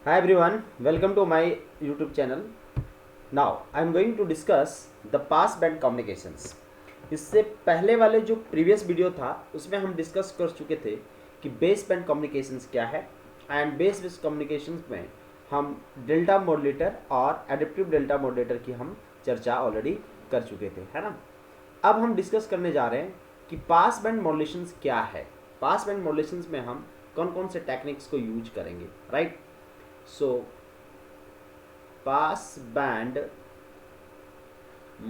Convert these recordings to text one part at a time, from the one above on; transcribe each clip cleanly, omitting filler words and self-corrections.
Hi everyone, welcome to my YouTube channel. Now I am going to discuss the pass band communications. इससे पहले वाले जो previous video था उसमें हम डिस्कस कर चुके थे कि बेस बैंड कम्युनिकेशंस क्या है एंड बेस बेस कम्युनिकेशंस में हम डेल्टा मॉड्यूलेटर और एडेप्टिव डेल्टा मॉड्यूलेटर की हम चर्चा ऑलरेडी कर चुके थे, है ना। अब हम डिस्कस करने जा रहे हैं कि पास बैंड मॉड्यूलेशंस क्या है। पास बैंड मॉड्यूलेशंस में हम कौन कौन से टेक्निक्स को यूज करेंगे, right. So pass band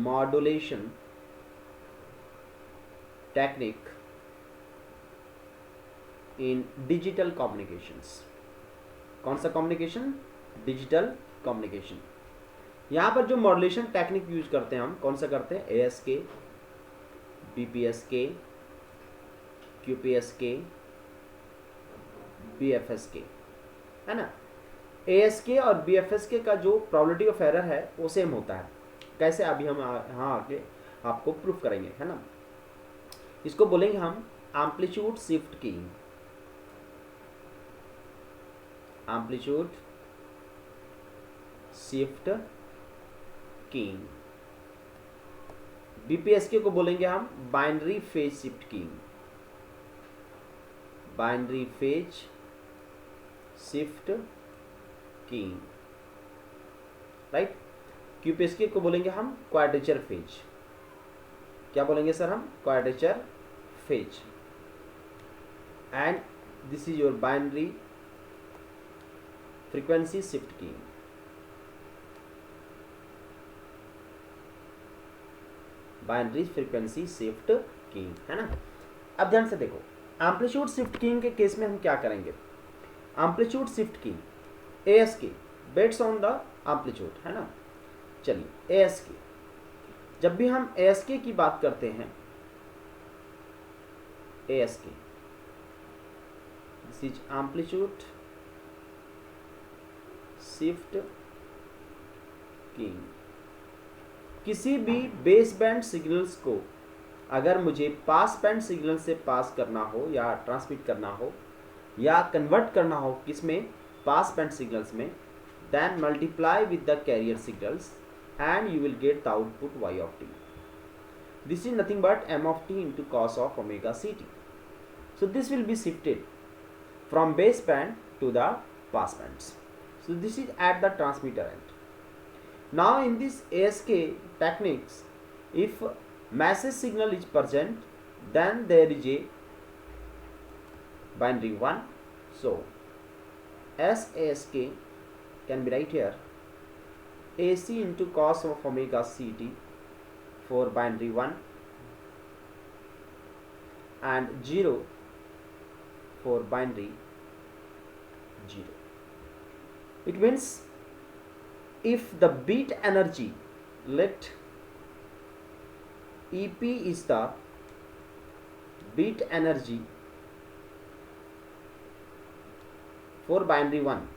modulation technique in digital communications। कौन सा कम्युनिकेशन? Digital communication. यहाँ पर जो मॉड्यूलेशन टेक्निक यूज करते हैं हम कौन सा करते हैं? ASK, BPSK, QPSK, BFSK, है ना। ASK और BFSK का जो प्रोबेबिलिटी ऑफ एरर है वो सेम होता है। कैसे? अभी हम यहाँ आके आपको प्रूफ करेंगे, है ना। इसको बोलेंगे हम amplitude shift keying. Amplitude shift keying. BPSK को बोलेंगे हम binary phase shift keying. Binary phase shift keying, right. QPSK को बोलेंगे हम क्वाड्रेचर फेज। क्या बोलेंगे सर हम? Quadrature phase. And this is your binary frequency shift keying. Binary frequency shift keying, है ना। अब ध्यान से देखो, एम्पलीट्यूड शिफ्ट कीइंग के केस में हम क्या करेंगे? Amplitude shift keying ASK bets on the amplitude, है ना। चलिए ASK, जब भी हम ASK की बात करते हैं, ASK this is amplitude shift keying. किसी भी बेस बैंड सिग्नल्स को अगर मुझे पास बैंड सिग्नल से पास करना हो या ट्रांसमिट करना हो या कन्वर्ट करना हो किसमें? पास बैंड सिग्नल्स में, then multiply with the carrier signals and you will get the output y of t. This is nothing but m of t into cos of omega ct. So this will be shifted from base band to the pass bands. So this is at the transmitter end. Now in this ASK techniques, if message signal is present, then there is a binary 1. So SASK can be right here AC into cos of omega ct for binary 1 and 0 for binary 0. It means if the beat energy, let EP is the beat energy for binary 1.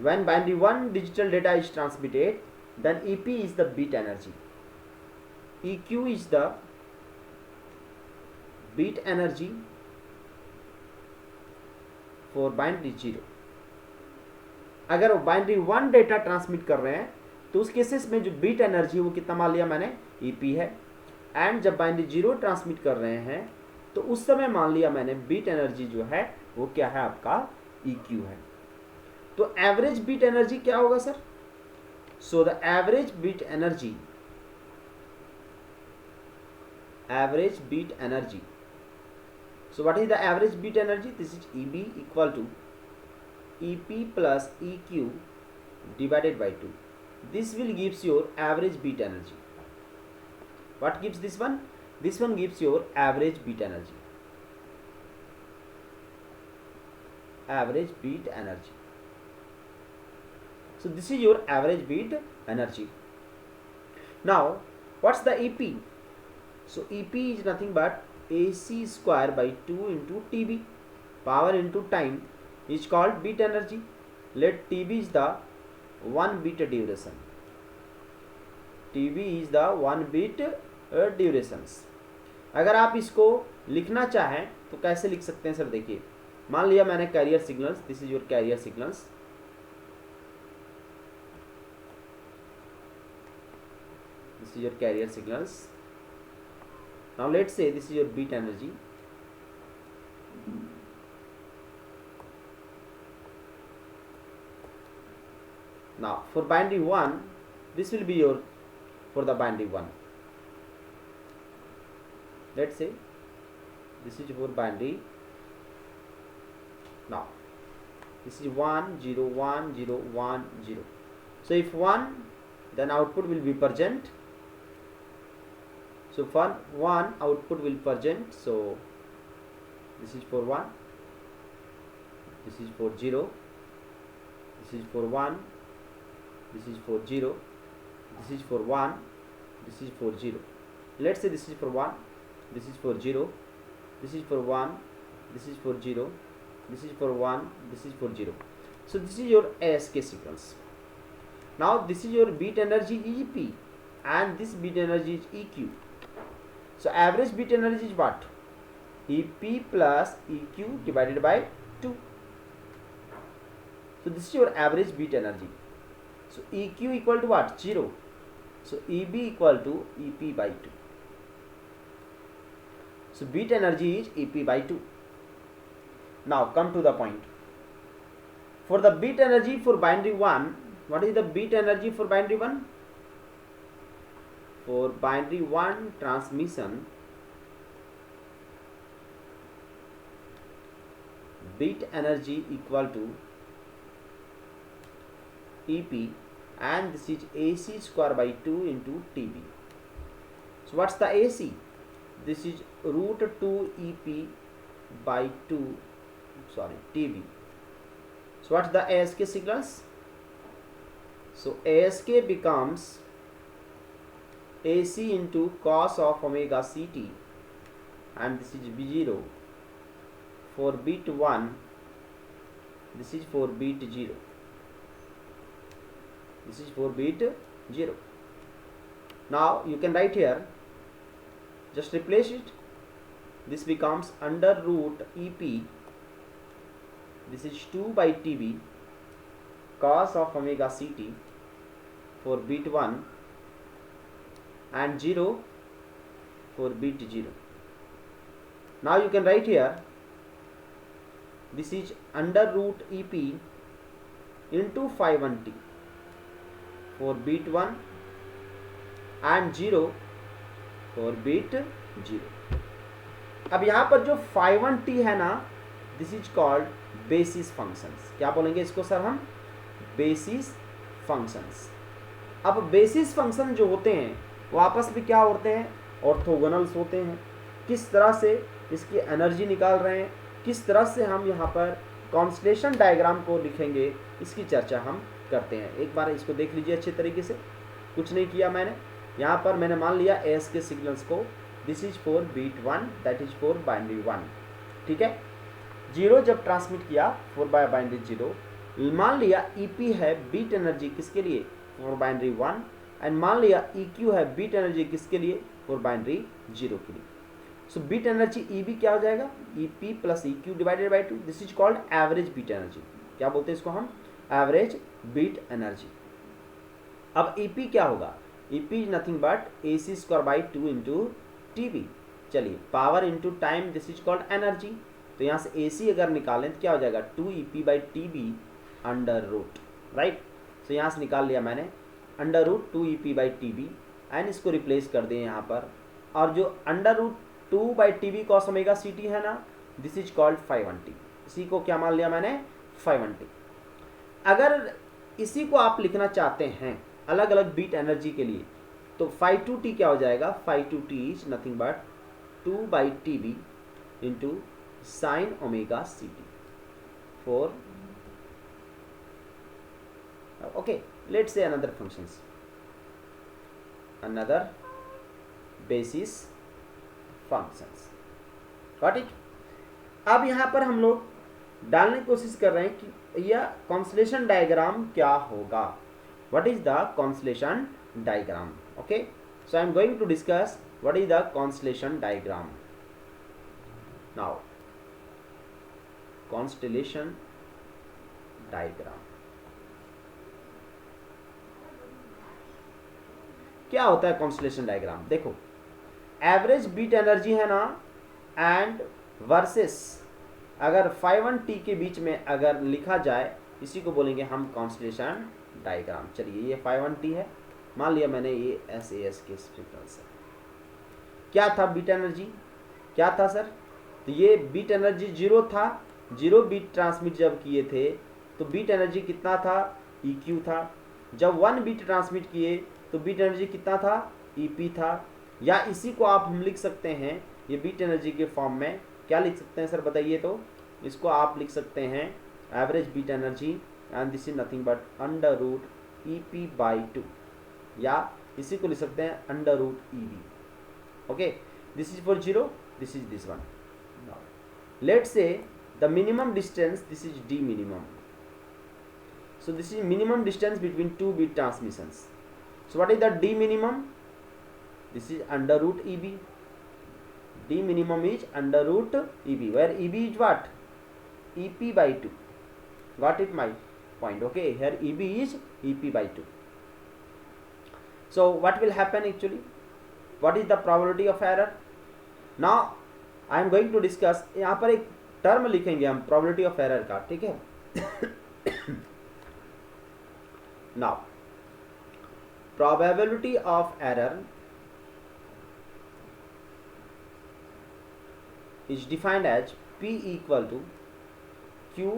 When binary 1 digital data is transmitted, then EP is the beat energy, EQ is the beat energy for binary 0. अगर binary 1 data transmit कर रहे हैं तो उस cases में जो beat energy वो कितना मान लिया मैंने? EP है। एंड जब बाइनरी 0 ट्रांसमिट कर रहे हैं तो उस समय मान लिया मैंने बीट एनर्जी जो है वो क्या है? आपका EQ है। तो एवरेज बीट एनर्जी क्या होगा sir? So the average beat energy, average beat energy, so what is the average beat energy? This is EB equal to EP plus EQ divided by 2. This will gives your average beat energy. What gives this one? This one gives your average beat energy. Average beat energy. So this is your average beat energy. Now what's the EP? So EP is nothing but AC square by 2 into TB. Power into time is called beat energy. Let TB is the 1 beat duration. TB is the 1 beat durations. अगर आप इसको लिखना चाहें तो कैसे लिख सकते हैं सर? देखिए मान लिया मैंने carrier signals, this is your carrier signals, this is your carrier signals. Now let's say this is your beat energy. Now for binary 1, this will be your, for the binary 1, let's say this is for binary. Now this is 1 0 1 0 1 0. So if 1, then output will be present. So for 1 output will present. So this is for 1, this is for 0, this is for 1, this is for 0, this is for 1, this is for 0. Let's say this is for 1, this is for 0, this is for 1, this is for 0, this is for 1, this is for 0. So this is your ASK sequence. Now this is your beat energy EP, and this beat energy is EQ. So average beat energy is what? EP plus EQ divided by 2. So this is your average beat energy. So EQ equal to what? 0. So EB equal to EP by 2. So beat energy is EP by 2. Now come to the point. For the beat energy for binary 1, what is the beat energy for binary 1? For binary 1 transmission, beat energy equal to EP, and this is AC square by 2 into TB. So what's the AC? This is root 2 EP by 2, sorry, TB. So what's the ASK signals? So ASK becomes AC into cos of omega CT, and this is B0 for beat 1, this is for beat 0, this is for beat 0. Now you can write here, just replace it. This becomes under root EP, this is 2 by TB cos of omega CT for beat 1, and 0 for beat 0. Now you can write here, this is under root EP into phi 1t for beat 1, and 0 for beat 0. अब यहाँ पर जो phi 1t है ना, this is called basis functions. क्या बोलेंगे इसको sir हम? Basis functions. अब बेसिस फंक्शन जो होते हैं वो आपस में क्या होते हैं? ऑर्थोगोनल्स होते हैं. किस तरह से इसकी एनर्जी निकाल रहे हैं, किस तरह से हम यहाँ पर कॉन्स्टेलेशन डायग्राम को लिखेंगे, इसकी चर्चा हम करते हैं. एक बार इसको देख लीजिए अच्छे तरीके से. कुछ नहीं किया मैंने, यहाँ पर मैंने मान लिया एस के सिग्नल्स को, this is for bit 1, that is for binary 1. ठीक है. 0 जब ट्रांसमिट किया फॉर बाय बाइनरी 0, मान लिया EP है बीट एनर्जी किसके लिए? For binary 1. एंड मान लिया EQ है बीट एनर्जी किसके लिए? फॉर बाइनरी 0 के लिए. सो बीट एनर्जी EB क्या हो जाएगा? EP plus EQ divided by 2. This is called average beat energy. क्या बोलते हैं इसको हम? Average beat energy. अब EP क्या होगा? EP is nothing but AC square by 2 into TB. चलिए, power into time, this is called energy. तो यहाँ से AC अगर निकालें तो क्या हो जाएगा? 2EP by TB under root. Right. So यहाँ से निकाल लिया मैंने under root 2EP by TB, and इसको रिप्लेस कर दें यहाँ पर. और जो under root 2 by TB cos omega CT है ना, this is called phi 1t. इसी को क्या मान लिया मैंने? phi 1t. अगर इसी को आप लिखना चाहते हैं अलग अलग बीट एनर्जी के लिए, तो phi 2t क्या हो जाएगा? phi 2t is nothing but 2 by TB into sine omega CT for, okay, let's say another functions, another basis functions. Got it? अब यहाँ पर हम लोग डालने की कोशिश कर रहे हैं कि यह कॉन्स्टेलेशन डायग्राम क्या होगा. What is the constellation diagram? Okay, so I am going to discuss what is the constellation diagram. Now constellation diagram. क्या होता है कॉन्स्टेलेशन डायग्राम? देखो, एवरेज बीट एनर्जी है ना, एंड वर्सेस अगर phi 1 t के बीच में अगर लिखा जाए, इसी को बोलेंगे हम कॉन्स्टेलेशन डायग्राम। चलिए, ये phi 1 t है, मान लिया मैंने ये SAS के सिग्नल्स है। क्या था बीट एनर्जी? क्या था सर? तो ये बीट एनर्जी 0 था। 0 बीट ट्रांसमिट जब किए थे तो बीट एनर्जी कितना था? EQ था। जब 1 बीट ट्रांसमिट किए तो बीट एनर्जी कितना था? EP था। या इसी को आप हम लिख सकते हैं, ये बीट एनर्जी के फॉर्म में क्या लिख सकते हैं सर, बताइए तो? इसको आप लिख सकते हैं average beat energy, and this is nothing but under root EP/2, या इसी को लिख सकते हैं under root EB। Okay, this is for 0, this is this one. Let's say the minimum distance, this is D minimum. So this is minimum distance between 2 bit transmissions. So what is the D minimum? This is under root EB. D minimum is under root EB, where EB is what? EP/2. Got it my point? Okay, here EB is EP/2. So what will happen actually? What is the probability of error? Now I am going to discuss, यहाँ पर एक term लिखेंगे हम probability of error का, ठीक है? Now probability of error is defined as P equal to Q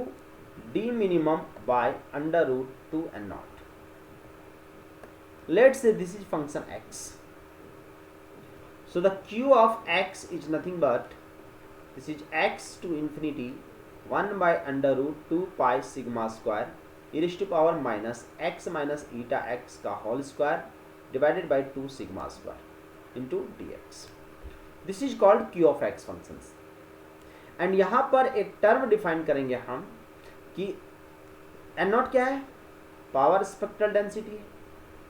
D minimum by under root 2 and naught. Let's say this is function x. So the Q of x is nothing but, this is x to infinity 1 by under root 2 pi sigma square e raised to power minus x minus eta x का whole square divided by 2 sigma square into dx. This is called Q of x functions. And यहाँ पर एक term define करेंगे हम कि N naught क्या है? Power spectral density.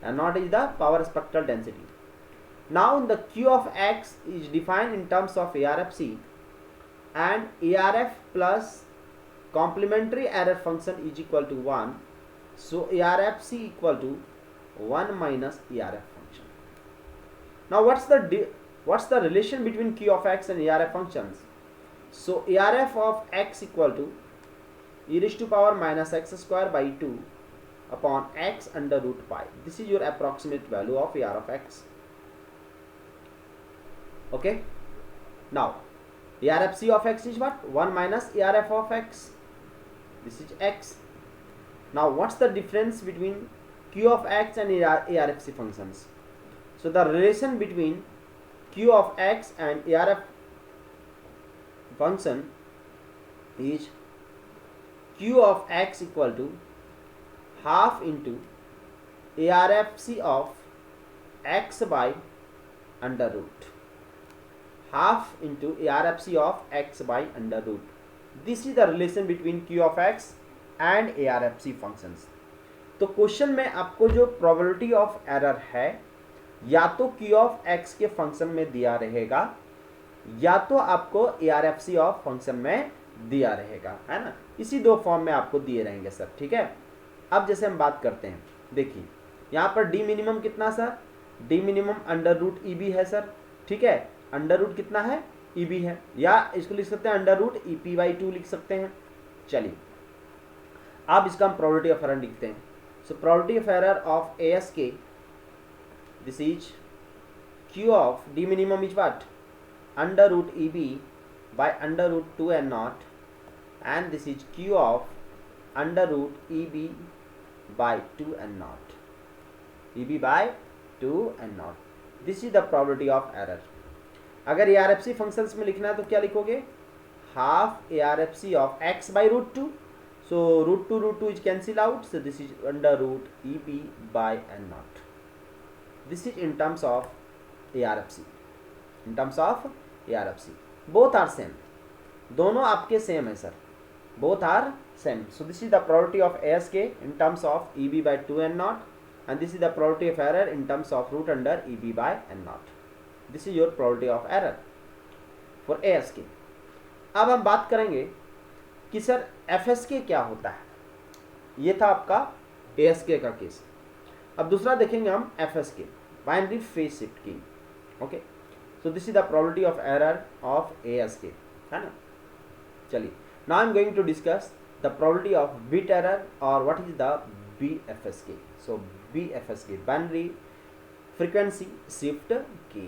N naught is the power spectral density. Now the Q of x is defined in terms of ARFC, and ARF plus complementary error function is equal to 1. So ARFC equal to 1 minus ARF function. Now what's the relation between Q of x and ARF functions? So ARF of x equal to e raised to power minus x square by 2 upon x under root pi. This is your approximate value of AR of x. Okay. Now ARFC of x is what? 1 minus ARF of x. This is x. Now what's the difference between Q of x and ARFC functions? So the relation between Q of x and ARF function is Q of x equal to half into ARFC of x by under root. Half into ARFC of x by under root. This is the relation between Q of x and ARFC functions. तो question में आपको जो probability of error है या तो Q of x के function में दिया रहेगा या तो आपको ARFC ऑफ फंक्शन में दिया रहेगा, है ना? इसी दो फॉर्म में आपको दिए रहेंगे सर, ठीक है? अब जैसे हम बात करते हैं, देखिए यहाँ पर डी मिनिमम कितना sir? D minimum under root EB है सर, ठीक है? अंडर रूट कितना है? EB है, या इसको लिख सकते हैं अंडर रूट EP/2 लिख सकते हैं। चलिए अब इसका हम प्रोबेबिलिटी ऑफ एरर लिखते हैं। So probability of error of ASK, this is Q of D minimum is what? under root EB by under root 2 and naught, and this is Q of under root EB by 2 and naught. EB by 2 and naught. This is the probability of error. अगर ARFC functions में लिखना है तो क्या लिखोगे? half ARFC of x by root 2. So root 2 is cancel out. So this is under root EB by and naught. This is in terms of ARFC. In terms of ARFC, both are same. दोनों आपके same है sir, both are same. So this is the probability of ASK in terms of EB by 2 and naught, and this is the probability of error in terms of root under EB by and naught. This is your probability of error for ASK. अब हम बात करेंगे कि sir FSK क्या होता है। ये था आपका ASK का केस। अब दूसरा देखेंगे हम FSK, बाइनरी फेज शिफ्ट की। Okay, so this is the probability of error of ASK, है ना। चलिए, now I am going to discuss the probability of bit error और what is the BFSK। So BFSK, binary frequency shift की।